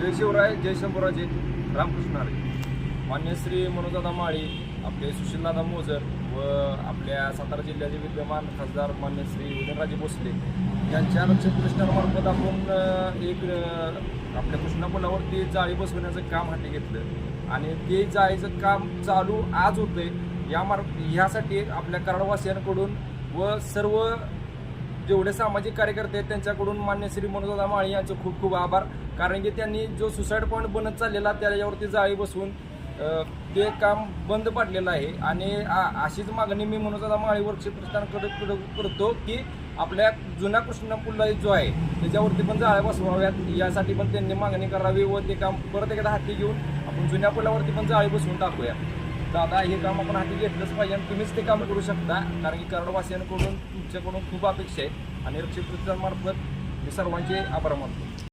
जय शिवराय, जय शंभूराजे, रामकृष्ण हरी. मान्य श्री मनोजदादा माळी, आपले सुशीलदादा मोजर व आपल्या सातारा जिल्ह्याचे विद्यमान खासदार मान्य श्री उदयनराजे भोसले यांच्या लक्षात कृष्णामार्फत आपण एक आपल्या कृष्णा पुलावरती जाळी बसवण्याचं काम हाती घेतलं आणि ते जाळीचं काम चालू आज होतंय. ह्यासाठी आपल्या कराडवासियांकडून व सर्व जेवढे सामाजिक कार्यकर्ते आहेत त्यांच्याकडून मान्य श्री मनोजदादा माळी यांचं खूप खूप आभार. कारण की त्यांनी जो सुसाईड पॉईंट बनत चाललेला त्याच्यावरती जाळी बसवून ते काम बंद पाडलेलं आहे. आणि अशीच मागणी मी मनोजदादा माळी वर्कशॉपकडे करतो की आपल्या जुना कृष्णा पुल जो आहे त्याच्यावरती पण जाळ्या बसवाव्यात, यासाठी पण त्यांनी मागणी करावी व ते काम परत एकदा हाती घेऊन आपण जुन्या पुलावरती पण जाळी बसवून टाकूया. दादा, हे काम आपण हाती घेतलंच पाहिजे आणि तुम्हीच ते काम करू शकता. कारण की कराडवासियांकडून तुमच्याकडून खूप अपेक्षा आहेत आणि रक्षित मार्फत मी सर्वांचे आभार मानतो.